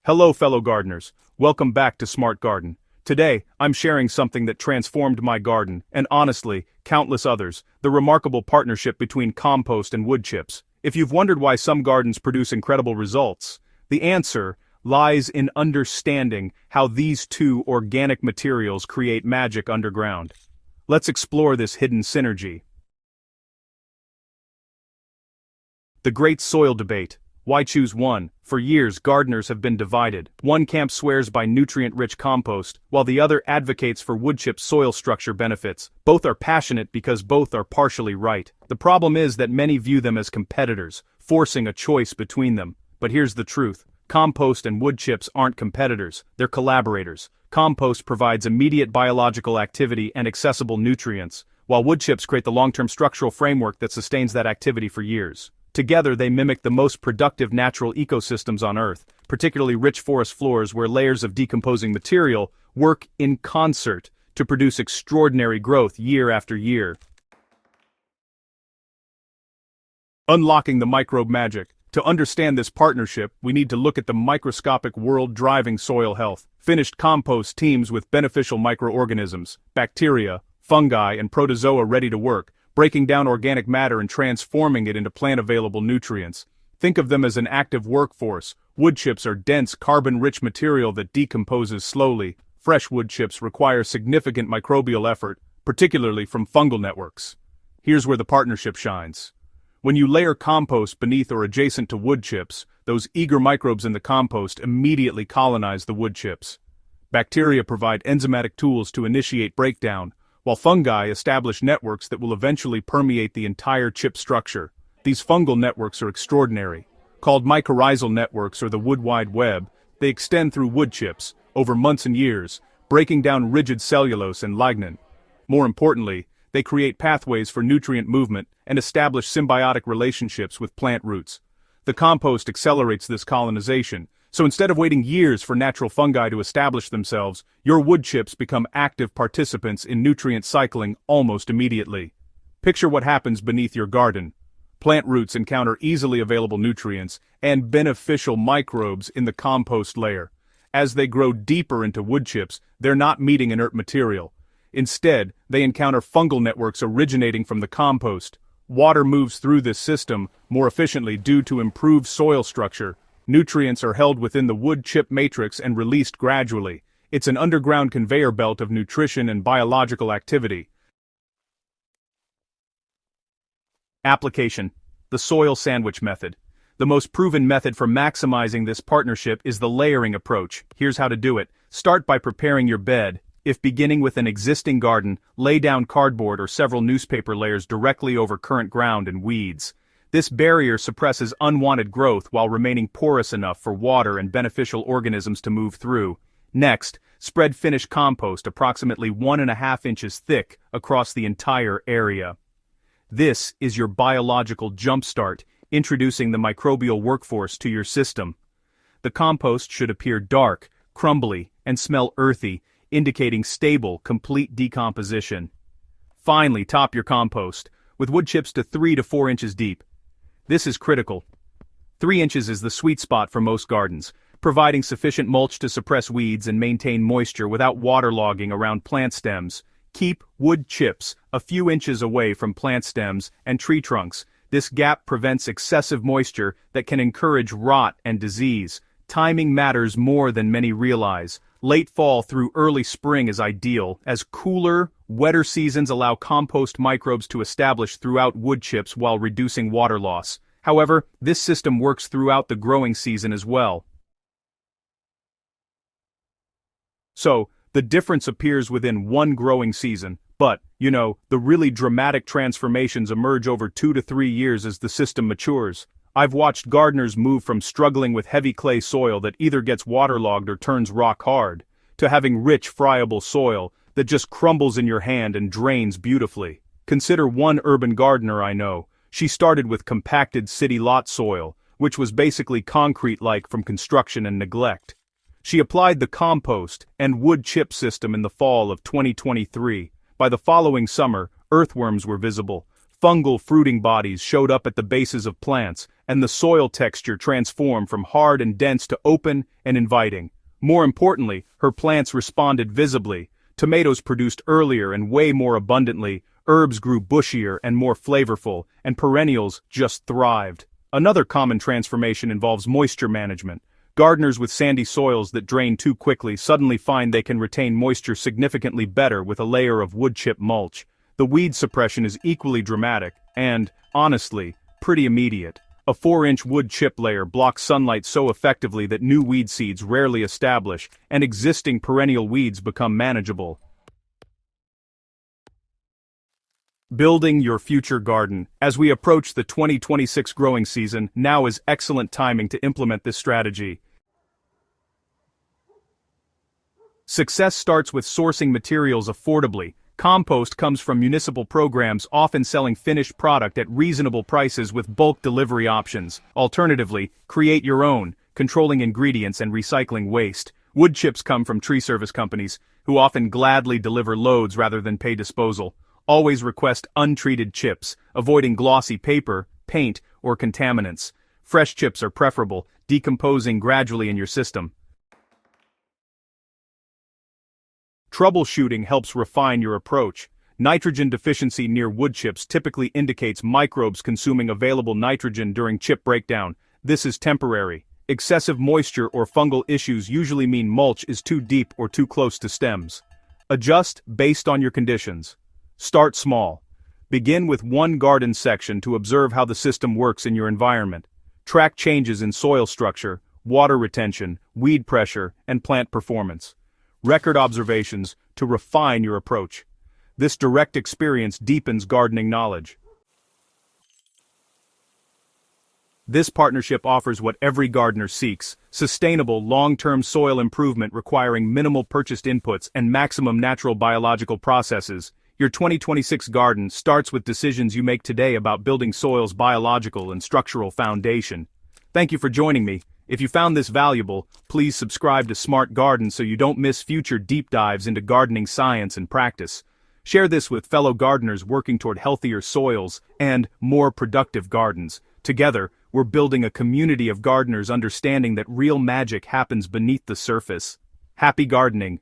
Hello fellow gardeners, welcome back to Smart Garden. Today, I'm sharing something that transformed my garden, and honestly, countless others, the remarkable partnership between compost and wood chips. If you've wondered why some gardens produce incredible results, the answer lies in understanding how these two organic materials create magic underground. Let's explore this hidden synergy. The great soil debate. Why choose one? For years, gardeners have been divided. One camp swears by nutrient-rich compost, while the other advocates for wood chip soil structure benefits. Both are passionate because both are partially right. The problem is that many view them as competitors, forcing a choice between them. But here's the truth. Compost and wood chips aren't competitors, they're collaborators. Compost provides immediate biological activity and accessible nutrients, while wood chips create the long-term structural framework that sustains that activity for years. Together they mimic the most productive natural ecosystems on Earth, particularly rich forest floors where layers of decomposing material work in concert to produce extraordinary growth year after year. Unlocking the microbe magic. To understand this partnership, we need to look at the microscopic world driving soil health. Finished compost teams with beneficial microorganisms, bacteria, fungi, and protozoa ready to work, breaking down organic matter and transforming it into plant-available nutrients. Think of them as an active workforce. Wood chips are dense, carbon-rich material that decomposes slowly. Fresh wood chips require significant microbial effort, particularly from fungal networks. Here's where the partnership shines. When you layer compost beneath or adjacent to wood chips, those eager microbes in the compost immediately colonize the wood chips. Bacteria provide enzymatic tools to initiate breakdown, while fungi establish networks that will eventually permeate the entire chip structure. These fungal networks are extraordinary. Called mycorrhizal networks or the wood wide web, they extend through wood chips, over months and years, breaking down rigid cellulose and lignin. More importantly, they create pathways for nutrient movement and establish symbiotic relationships with plant roots. The compost accelerates this colonization, so instead of waiting years for natural fungi to establish themselves, your wood chips become active participants in nutrient cycling almost immediately. Picture what happens beneath your garden. Plant roots encounter easily available nutrients and beneficial microbes in the compost layer. As they grow deeper into wood chips, they're not meeting inert material. Instead, they encounter fungal networks originating from the compost. Water moves through this system more efficiently due to improved soil structure. Nutrients are held within the wood chip matrix and released gradually. It's an underground conveyor belt of nutrition and biological activity. Application: the soil sandwich method. The most proven method for maximizing this partnership is the layering approach. Here's how to do it. Start by preparing your bed. If beginning with an existing garden, lay down cardboard or several newspaper layers directly over current ground and weeds. This barrier suppresses unwanted growth while remaining porous enough for water and beneficial organisms to move through. Next, spread finished compost approximately 1.5 inches thick across the entire area. This is your biological jumpstart, introducing the microbial workforce to your system. The compost should appear dark, crumbly, and smell earthy, indicating stable, complete decomposition. Finally, top your compost with wood chips to 3 to 4 inches deep. This is critical. 3 inches is the sweet spot for most gardens, providing sufficient mulch to suppress weeds and maintain moisture without waterlogging around plant stems. Keep wood chips a few inches away from plant stems and tree trunks. This gap prevents excessive moisture that can encourage rot and disease. Timing matters more than many realize. Late fall through early spring is ideal, as cooler, wetter seasons allow compost microbes to establish throughout wood chips while reducing water loss. However, this system works throughout the growing season as well. So, the difference appears within one growing season, but, the really dramatic transformations emerge over 2 to 3 years as the system matures. I've watched gardeners move from struggling with heavy clay soil that either gets waterlogged or turns rock hard, to having rich, friable soil that just crumbles in your hand and drains beautifully. Consider one urban gardener I know. She started with compacted city lot soil, which was basically concrete-like from construction and neglect. She applied the compost and wood chip system in the fall of 2023. By the following summer, earthworms were visible. Fungal fruiting bodies showed up at the bases of plants, and the soil texture transformed from hard and dense to open and inviting. More importantly, her plants responded visibly. Tomatoes produced earlier and way more abundantly, herbs grew bushier and more flavorful, and perennials just thrived. Another common transformation involves moisture management. Gardeners with sandy soils that drain too quickly suddenly find they can retain moisture significantly better with a layer of wood chip mulch. The weed suppression is equally dramatic and, honestly, pretty immediate. A 4-inch wood chip layer blocks sunlight so effectively that new weed seeds rarely establish, and existing perennial weeds become manageable. Building your future garden. As we approach the 2026 growing season, now is excellent timing to implement this strategy. Success starts with sourcing materials affordably. Compost comes from municipal programs often selling finished product at reasonable prices with bulk delivery options. Alternatively, create your own, controlling ingredients and recycling waste. Wood chips come from tree service companies, who often gladly deliver loads rather than pay disposal. Always request untreated chips, avoiding glossy paper, paint, or contaminants. Fresh chips are preferable, decomposing gradually in your system. Troubleshooting helps refine your approach. Nitrogen deficiency near wood chips typically indicates microbes consuming available nitrogen during chip breakdown. This is temporary. Excessive moisture or fungal issues usually mean mulch is too deep or too close to stems. Adjust based on your conditions. Start small. Begin with one garden section to observe how the system works in your environment. Track changes in soil structure, water retention, weed pressure, and plant performance. Record observations to refine your approach. This direct experience deepens gardening knowledge. This partnership offers what every gardener seeks: sustainable, long-term soil improvement requiring minimal purchased inputs and maximum natural biological processes. Your 2026 garden starts with decisions you make today about building soil's biological and structural foundation. Thank you for joining me. If you found this valuable, please subscribe to Smart Garden so you don't miss future deep dives into gardening science and practice. Share this with fellow gardeners working toward healthier soils and more productive gardens. Together, we're building a community of gardeners understanding that real magic happens beneath the surface. Happy gardening!